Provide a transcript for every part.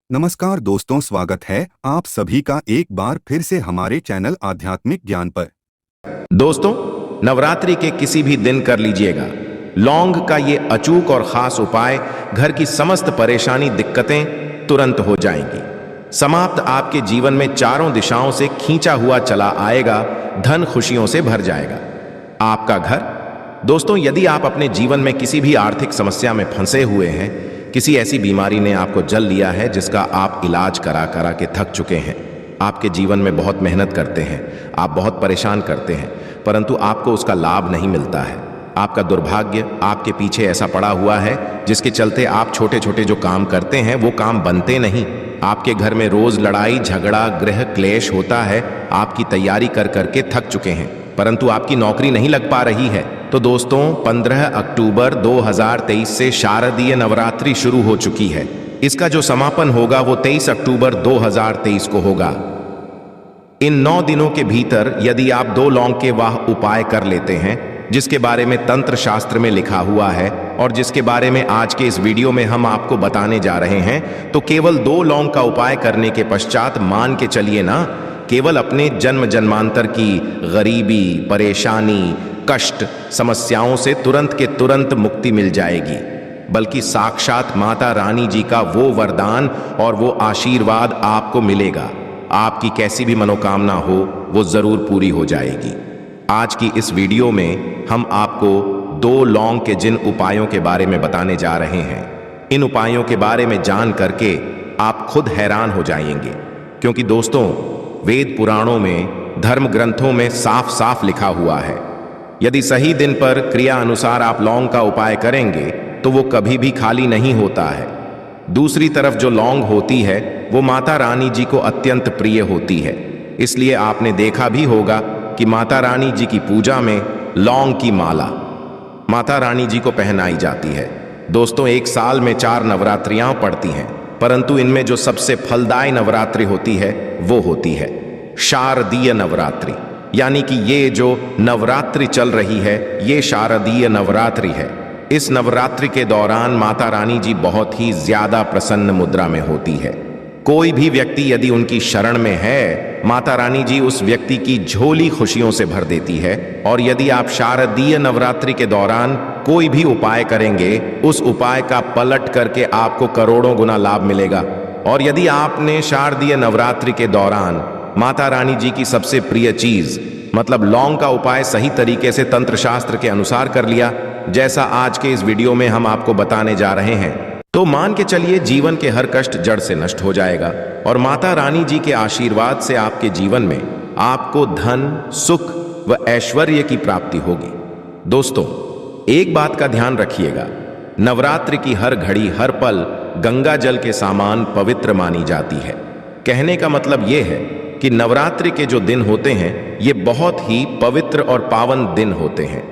नमस्कार दोस्तों, स्वागत है आप सभी का एक बार फिर से हमारे चैनल आध्यात्मिक ज्ञान पर। दोस्तों, नवरात्रि के किसी भी दिन कर लीजिएगा लौंग का ये अचूक और खास उपाय, घर की समस्त परेशानी दिक्कतें तुरंत हो जाएंगी समाप्त। आपके जीवन में चारों दिशाओं से खींचा हुआ चला आएगा, धन खुशियों से भर जाएगा आपका घर। दोस्तों, यदि आप अपने जीवन में किसी भी आर्थिक समस्या में फंसे हुए हैं, किसी ऐसी बीमारी ने आपको जल लिया है जिसका आप इलाज करा करा के थक चुके हैं, आपके जीवन में बहुत मेहनत करते हैं, आप बहुत परेशान करते हैं, परंतु आपको उसका लाभ नहीं मिलता है। आपका दुर्भाग्य आपके पीछे ऐसा पड़ा हुआ है जिसके चलते आप छोटे छोटे जो काम करते हैं वो काम बनते नहीं। आपके घर में रोज लड़ाई झगड़ा गृह क्लेश होता है, आपकी तैयारी कर करके थक चुके हैं, परंतु आपकी नौकरी नहीं लग पा रही है। तो दोस्तों, 15 अक्टूबर 2023 से शारदीय नवरात्रि शुरू हो चुकी है। इसका जो समापन होगा वो 23 अक्टूबर 2023 को होगा। इन 9 दिनों के भीतर यदि आप 2 लौंग के वाह उपाय कर लेते हैं, जिसके बारे में तंत्र शास्त्र में लिखा हुआ है और जिसके बारे में आज के इस वीडियो में हम आपको बताने जा रहे हैं, तो केवल 2 लौंग का उपाय करने के पश्चात मान के चलिए ना, केवल अपने जन्म जन्मांतर की गरीबी, परेशानी, कष्ट, समस्याओं से तुरंत के तुरंत मुक्ति मिल जाएगी, बल्कि साक्षात माता रानी जी का वो वरदान और वो आशीर्वाद आपको मिलेगा। आपकी कैसी भी मनोकामना हो वो जरूर पूरी हो जाएगी। आज की इस वीडियो में हम आपको 2 लौंग के जिन उपायों के बारे में बताने जा रहे हैं, इन उपायों के बारे में जान करके आप खुद हैरान हो जाएंगे, क्योंकि दोस्तों, वेद पुराणों में, धर्म ग्रंथों में साफ साफ लिखा हुआ है, यदि सही दिन पर क्रिया अनुसार आप लौंग का उपाय करेंगे तो वो कभी भी खाली नहीं होता है। दूसरी तरफ जो लौंग होती है वो माता रानी जी को अत्यंत प्रिय होती है, इसलिए आपने देखा भी होगा कि माता रानी जी की पूजा में लौंग की माला माता रानी जी को पहनाई जाती है। दोस्तों, एक साल में 4 नवरात्रियां पड़ती हैं, परंतु इनमें जो सबसे फलदायी नवरात्रि होती है वो होती है शारदीय नवरात्रि। यानी कि ये जो नवरात्रि चल रही है ये शारदीय नवरात्रि है। इस नवरात्रि के दौरान माता रानी जी बहुत ही ज्यादा प्रसन्न मुद्रा में होती है। कोई भी व्यक्ति यदि उनकी शरण में है, माता रानी जी उस व्यक्ति की झोली खुशियों से भर देती है। और यदि आप शारदीय नवरात्रि के दौरान कोई भी उपाय करेंगे, उस उपाय का पलट करके आपको करोड़ों गुना लाभ मिलेगा। और यदि आपने शारदीय नवरात्रि के दौरान माता रानी जी की सबसे प्रिय चीज मतलब लौंग का उपाय सही तरीके से तंत्र शास्त्र के अनुसार कर लिया, जैसा आज के इस वीडियो में हम आपको बताने जा रहे हैं, तो मान के चलिए जीवन के हर कष्ट जड़ से नष्ट हो जाएगा और माता रानी जी के आशीर्वाद से आपके जीवन में आपको धन, सुख व ऐश्वर्य की प्राप्ति होगी। दोस्तों, एक बात का ध्यान रखिएगा, नवरात्रि की हर घड़ी हर पल गंगा जल के समान पवित्र मानी जाती है। कहने का मतलब यह है कि नवरात्रि के जो दिन होते हैं ये बहुत ही पवित्र और पावन दिन होते हैं।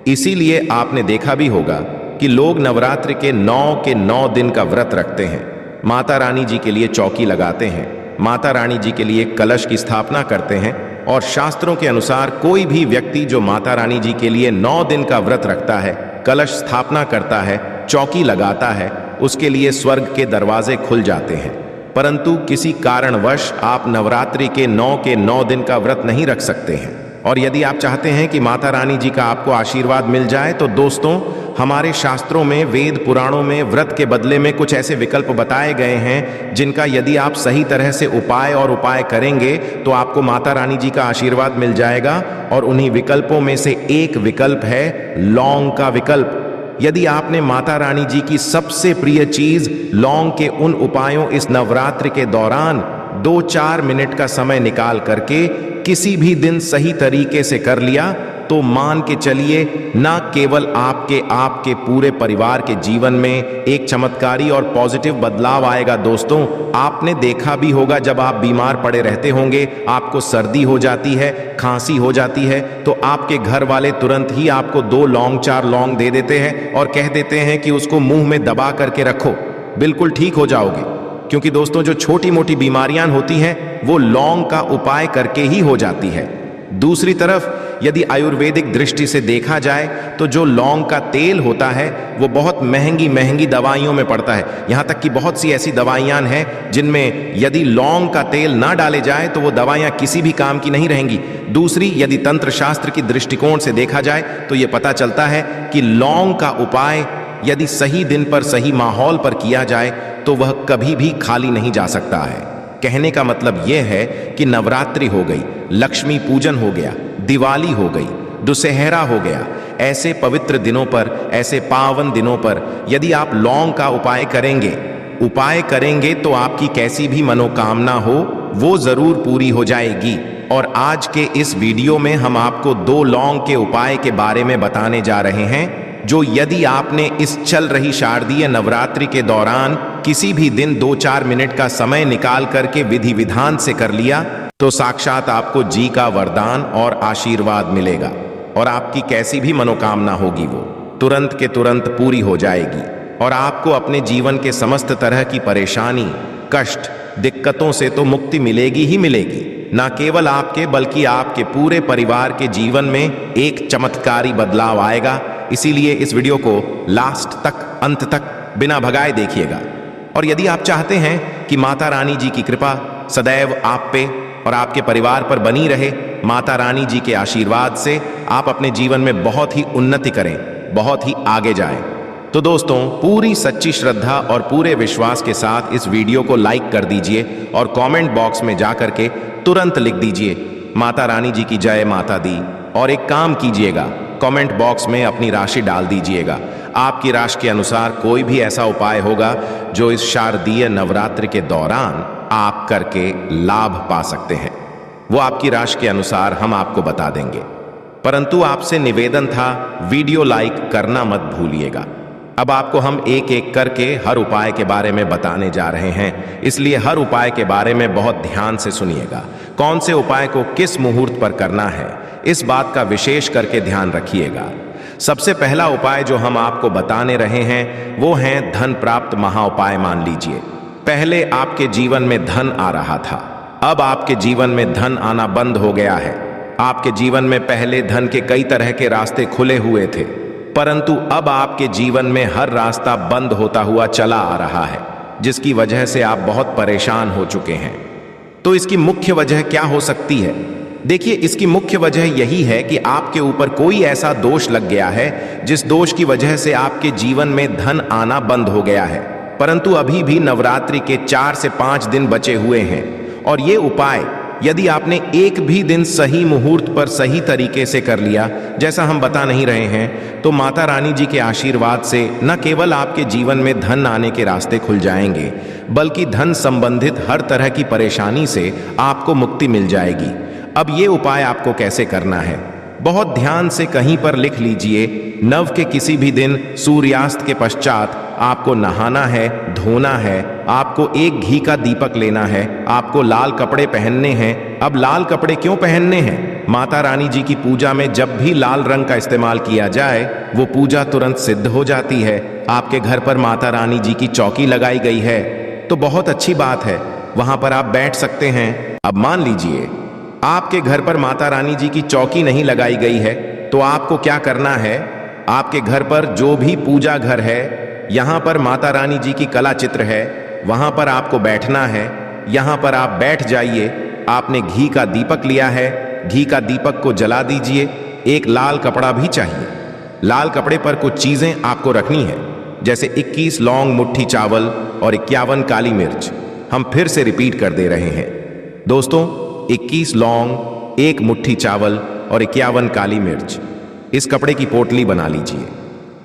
इसीलिए आपने देखा भी होगा कि लोग नवरात्रि के 9 दिन का व्रत रखते हैं, माता रानी जी के लिए चौकी लगाते हैं, माता रानी जी के लिए कलश की स्थापना करते हैं। और शास्त्रों के अनुसार कोई भी व्यक्ति जो माता रानी जी के लिए 9 दिन का व्रत रखता है, कलश स्थापना करता है, चौकी लगाता है, उसके लिए स्वर्ग के दरवाजे खुल जाते हैं। परंतु किसी कारणवश आप नवरात्रि के 9 दिन का व्रत नहीं रख सकते हैं, और यदि आप चाहते हैं कि माता रानी जी का आपको आशीर्वाद मिल जाए, तो दोस्तों, हमारे शास्त्रों में, वेद पुराणों में व्रत के बदले में कुछ ऐसे विकल्प बताए गए हैं जिनका यदि आप सही तरह से उपाय करेंगे तो आपको माता रानी जी का आशीर्वाद मिल जाएगा। और उन्हीं विकल्पों में से एक विकल्प है लौंग का विकल्प। यदि आपने माता रानी जी की सबसे प्रिय चीज लौंग के उन उपायों इस नवरात्रि के दौरान 2-4 मिनट का समय निकाल करके किसी भी दिन सही तरीके से कर लिया, तो मान के चलिए ना केवल आपके पूरे परिवार के जीवन में एक चमत्कारी और पॉजिटिव बदलाव आएगा। दोस्तों, आपने देखा भी होगा जब आप बीमार पड़े रहते होंगे, आपको सर्दी हो जाती है, खांसी हो जाती है, तो आपके घर वाले तुरंत ही आपको 2 लौंग 4 लौंग दे देते हैं और कह देते हैं कि उसको मुंह में दबा करके रखो, बिल्कुल ठीक हो जाओगे। क्योंकि दोस्तों, जो छोटी मोटी बीमारियां होती हैं वो लौंग का उपाय करके ही हो जाती है। दूसरी तरफ यदि आयुर्वेदिक दृष्टि से देखा जाए तो जो लौंग का तेल होता है वो बहुत महंगी महंगी दवाइयों में पड़ता है। यहाँ तक कि बहुत सी ऐसी दवाइयाँ हैं जिनमें यदि लौंग का तेल ना डाले जाए तो वो दवाइयाँ किसी भी काम की नहीं रहेंगी। दूसरी, यदि तंत्र शास्त्र की दृष्टिकोण से देखा जाए तो ये पता चलता है कि लौंग का उपाय यदि सही दिन पर सही माहौल पर किया जाए तो वह कभी भी खाली नहीं जा सकता है। कहने का मतलब यह है कि नवरात्रि हो गई, लक्ष्मी पूजन हो गया, दिवाली हो गई, दुशहरा हो गया, ऐसे पवित्र दिनों पर, ऐसे पावन दिनों पर यदि आप लौंग का उपाय करेंगे तो आपकी कैसी भी मनोकामना हो वो जरूर पूरी हो जाएगी। और आज के इस वीडियो में हम आपको 2 लौंग के उपाय के बारे में बताने जा रहे हैं जो यदि आपने इस चल रही शारदीय नवरात्रि के दौरान किसी भी दिन 2-4 मिनट का समय निकाल करके विधि विधान से कर लिया तो साक्षात आपको जी का वरदान और आशीर्वाद मिलेगा और आपकी कैसी भी मनोकामना होगी वो तुरंत के तुरंत पूरी हो जाएगी और आपको अपने जीवन के समस्त तरह की परेशानी, कष्ट, दिक्कतों से तो मुक्ति मिलेगी ही मिलेगी। ना केवल आपके बल्कि आपके पूरे परिवार के जीवन में एक चमत्कारी बदलाव आएगा। इसीलिए इस वीडियो को लास्ट तक, अंत तक बिना भगाए देखिएगा। और यदि आप चाहते हैं कि माता रानी जी की कृपा सदैव आप पे और आपके परिवार पर बनी रहे, माता रानी जी के आशीर्वाद से आप अपने जीवन में बहुत ही उन्नति करें, बहुत ही आगे जाएं, तो दोस्तों पूरी सच्ची श्रद्धा और पूरे विश्वास के साथ इस वीडियो को लाइक कर दीजिए और कमेंट बॉक्स में जा करके तुरंत लिख दीजिए माता रानी जी की जय माता दी। और एक काम कीजिएगा, कमेंट बॉक्स में अपनी राशि डाल दीजिएगा। आपकी राशि के अनुसार कोई भी ऐसा उपाय होगा जो इस शारदीय नवरात्रि के दौरान आप करके लाभ पा सकते हैं, वो आपकी राशि के अनुसार हम आपको बता देंगे। परंतु आपसे निवेदन था, वीडियो लाइक करना मत भूलिएगा। अब आपको हम एक एक करके हर उपाय के बारे में बताने जा रहे हैं, इसलिए हर उपाय के बारे में बहुत ध्यान से सुनिएगा। कौन से उपाय को किस मुहूर्त पर करना है, इस बात का विशेष करके ध्यान रखिएगा। सबसे पहला उपाय जो हम आपको बताने रहे हैं वो है धन प्राप्त महा उपाय। मान लीजिए पहले आपके जीवन में धन आ रहा था, अब आपके जीवन में धन आना बंद हो गया है। आपके जीवन में पहले धन के कई तरह के रास्ते खुले हुए थे, परंतु अब आपके जीवन में हर रास्ता बंद होता हुआ चला आ रहा है, जिसकी वजह से आप बहुत परेशान हो चुके हैं। तो इसकी मुख्य वजह क्या हो सकती है? देखिए, इसकी मुख्य वजह यही है कि आपके ऊपर कोई ऐसा दोष लग गया है जिस दोष की वजह से आपके जीवन में धन आना बंद हो गया है। परंतु अभी भी नवरात्रि के 4 से 5 दिन बचे हुए हैं और ये उपाय यदि आपने एक भी दिन सही मुहूर्त पर सही तरीके से कर लिया, जैसा हम बता नहीं रहे हैं, तो माता रानी जी के आशीर्वाद से न केवल आपके जीवन में धन आने के रास्ते खुल जाएंगे, बल्कि धन संबंधित हर तरह की परेशानी से आपको मुक्ति मिल जाएगी। अब ये उपाय आपको कैसे करना है, बहुत ध्यान से कहीं पर लिख लीजिए। नव के किसी भी दिन सूर्यास्त के पश्चात आपको नहाना है, धोना है, आपको एक घी का दीपक लेना है, आपको लाल कपड़े पहनने हैं। अब लाल कपड़े क्यों पहनने हैं? माता रानी जी की पूजा में जब भी लाल रंग का इस्तेमाल किया जाए वो पूजा तुरंत सिद्ध हो जाती है। आपके घर पर माता रानी जी की चौकी लगाई गई है तो बहुत अच्छी बात है, वहां पर आप बैठ सकते हैं। अब मान लीजिए आपके घर पर माता रानी जी की चौकी नहीं लगाई गई है, तो आपको क्या करना है, आपके घर पर जो भी पूजा घर है, यहाँ पर माता रानी जी की कला चित्र है, वहाँ पर आपको बैठना है। यहाँ पर आप बैठ जाइए। आपने घी का दीपक लिया है, घी का दीपक को जला दीजिए। एक लाल कपड़ा भी चाहिए। लाल कपड़े पर कुछ चीज़ें आपको रखनी है, जैसे 21 लौंग मुट्ठी चावल और 51 काली मिर्च। हम फिर से रिपीट कर दे रहे हैं दोस्तों, 21 लौंग, 1 मुट्ठी चावल और 51 काली मिर्च। इस कपड़े की पोटली बना लीजिए।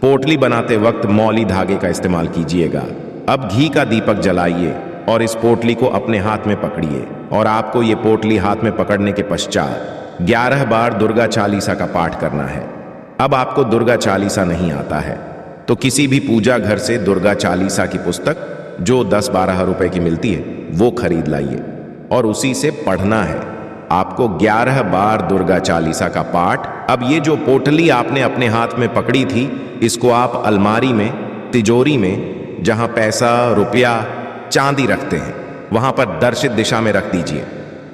पोटली बनाते वक्त मौली धागे का इस्तेमाल कीजिएगा। अब घी का दीपक जलाइए और इस पोटली को अपने हाथ में पकड़िए और आपको ये पोटली हाथ में पकड़ने के पश्चात 11 बार दुर्गा चालीसा का पाठ करना है। अब आपको दुर्गा चालीसा नहीं आता है तो किसी भी पूजा घर से दुर्गा चालीसा की पुस्तक जो 10-12 रुपए की मिलती है वो खरीद लाइए और उसी से पढ़ना है। आपको 11 बार दुर्गा चालीसा का पाठ। अब ये जो पोटली आपने अपने हाथ में पकड़ी थी, इसको आप अलमारी में, तिजोरी में, जहां पैसा, रुपया, चांदी रखते हैं, वहां पर दर्शित दिशा में रख दीजिए।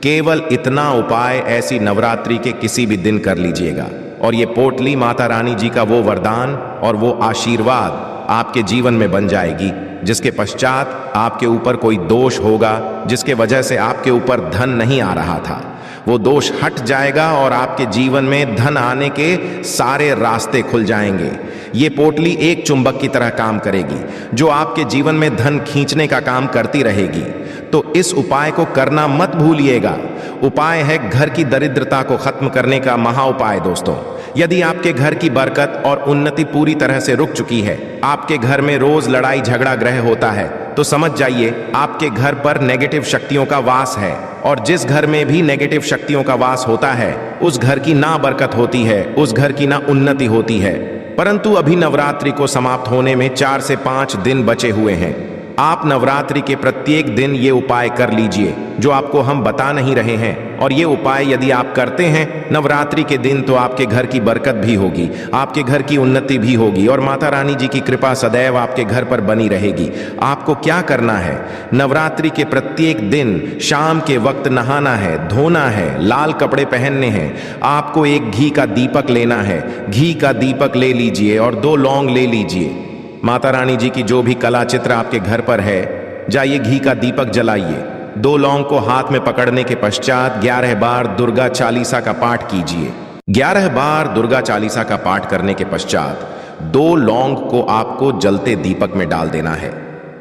केवल इतना उपाय ऐसी नवरात्रि के किसी भी दिन कर लीजिएगा और ये पोटली माता रानी जी का वो वरदान और वो आशीर्वाद आपके जीवन में बन जाएगी, जिसके पश्चात आपके ऊपर कोई दोष होगा जिसके वजह से आपके ऊपर धन नहीं आ रहा था, वो दोष हट जाएगा और आपके जीवन में धन आने के सारे रास्ते खुल जाएंगे। ये पोटली एक चुंबक की तरह काम करेगी जो आपके जीवन में धन खींचने का काम करती रहेगी। तो इस उपाय को करना मत भूलिएगा। उपाय है घर की दरिद्रता को खत्म करने का महा उपाय। दोस्तों, यदि आपके घर की बरकत और उन्नति पूरी तरह से रुक चुकी है, आपके घर में रोज लड़ाई झगड़ा ग्रह होता है, तो समझ जाइए आपके घर पर नेगेटिव शक्तियों का वास है। और जिस घर में भी नेगेटिव शक्तियों का वास होता है उस घर की ना बरकत होती है, उस घर की ना उन्नति होती है। परंतु अभी नवरात्रि को समाप्त होने में 4 से 5 दिन बचे हुए हैं। आप नवरात्रि के प्रत्येक दिन ये उपाय कर लीजिए जो आपको हम बता नहीं रहे हैं। और ये उपाय यदि आप करते हैं नवरात्रि के दिन तो आपके घर की बरकत भी होगी, आपके घर की उन्नति भी होगी और माता रानी जी की कृपा सदैव आपके घर पर बनी रहेगी। आपको क्या करना है, नवरात्रि के प्रत्येक दिन शाम के वक्त नहाना है, धोना है, लाल कपड़े पहनने हैं। आपको एक घी का दीपक लेना है, घी का दीपक ले लीजिए और 2 लौंग ले लीजिए। माता रानी जी की जो भी कला चित्र आपके घर पर है, जाइए घी का दीपक जलाइए। 2 लौंग को हाथ में पकड़ने के पश्चात 11 बार दुर्गा चालीसा का पाठ कीजिए। 11 बार दुर्गा चालीसा का पाठ करने के पश्चात 2 लौंग को आपको जलते दीपक में डाल देना है।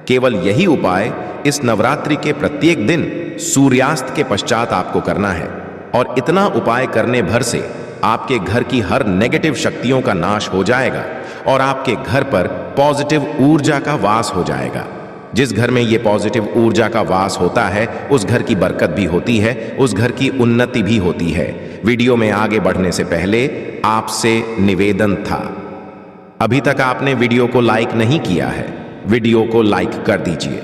केवल यही उपाय इस नवरात्रि के प्रत्येक दिन सूर्यास्त के पश्चात आपको करना है। और इतना उपाय करने भर से आपके घर की हर नेगेटिव शक्तियों का नाश हो जाएगा और आपके घर पर पॉजिटिव ऊर्जा का वास हो जाएगा। जिस घर में ये पॉजिटिव ऊर्जा का वास होता है उस घर की बरकत भी होती है, उस घर की उन्नति भी होती है। वीडियो में आगे बढ़ने से पहले आपसे निवेदन था, अभी तक आपने वीडियो को लाइक नहीं किया है, वीडियो को लाइक कर दीजिए।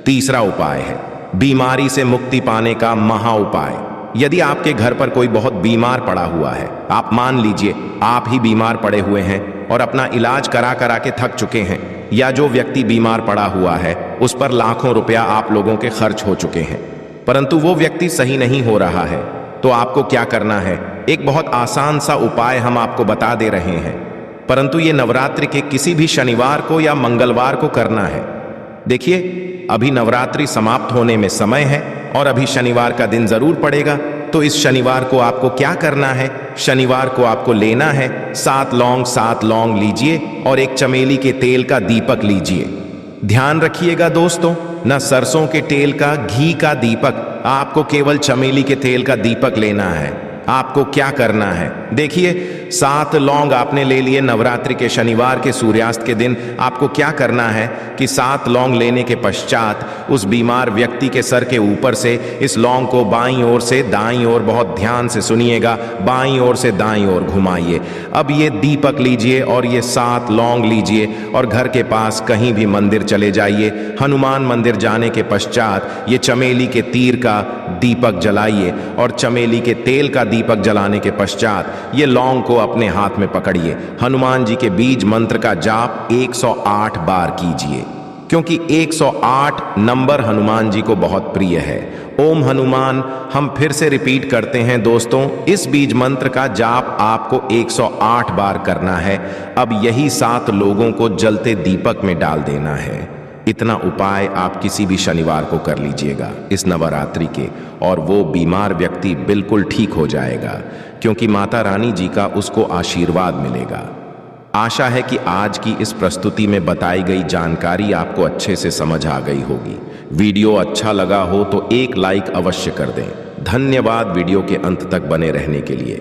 तीसरा उपाय है बीमारी से मुक्ति पाने का महा उपाय। यदि आपके घर पर कोई बहुत बीमार पड़ा हुआ है, आप मान लीजिए आप ही बीमार पड़े हुए हैं और अपना इलाज करा करा के थक चुके हैं, या जो व्यक्ति बीमार पड़ा हुआ है उस पर लाखों रुपया आप लोगों के खर्च हो चुके हैं, परंतु वो व्यक्ति सही नहीं हो रहा है, तो आपको क्या करना है, एक बहुत आसान सा उपाय हम आपको बता दे रहे हैं। परंतु ये नवरात्रि के किसी भी शनिवार को या मंगलवार को करना है। देखिए, अभी नवरात्रि समाप्त होने में समय है और अभी शनिवार का दिन जरूर पड़ेगा। तो इस शनिवार को आपको क्या करना है, शनिवार को आपको लेना है 7 लौंग लीजिए और एक चमेली के तेल का दीपक लीजिए। ध्यान रखिएगा दोस्तों, न सरसों के तेल का, घी का दीपक, आपको केवल चमेली के तेल का दीपक लेना है। आपको क्या करना है, देखिए 7 लौंग आपने ले लिए नवरात्रि के शनिवार के सूर्यास्त के दिन। आपको क्या करना है कि 7 लौंग लेने के पश्चात उस बीमार व्यक्ति के सर के ऊपर से इस लौंग को बाईं ओर से दाईं ओर, बहुत ध्यान से सुनिएगा, बाईं ओर से दाईं ओर घुमाइए। अब ये दीपक लीजिए और ये 7 लौंग लीजिए और घर के पास कहीं भी मंदिर चले जाइए। हनुमान मंदिर जाने के पश्चात ये चमेली के तीर का दीपक जलाइए और चमेली के तेल का दीपक जलाने के पश्चात ये लौंग को अपने हाथ में पकड़िए। हनुमान जी के बीज मंत्र का जाप 108 बार कीजिए, क्योंकि 108 नंबर हनुमान जी को बहुत प्रिय है। ओम हनुमान हम फिर से रिपीट करते हैं दोस्तों, इस बीज मंत्र का जाप आपको 108 बार करना है। अब यही 7 लोगों को जलते दीपक में डाल देना है। इतना उपाय आप किसी भी शनिवार को कर लीजिएगा इस नवरात्रि के, और वो बीमार व्यक्ति बिल्कुल ठीक हो जाएगा, क्योंकि माता रानी जी का उसको आशीर्वाद मिलेगा। आशा है कि आज की इस प्रस्तुति में बताई गई जानकारी आपको अच्छे से समझ आ गई होगी। वीडियो अच्छा लगा हो तो एक लाइक अवश्य कर दें। धन्यवाद वीडियो के अंत तक बने रहने के लिए।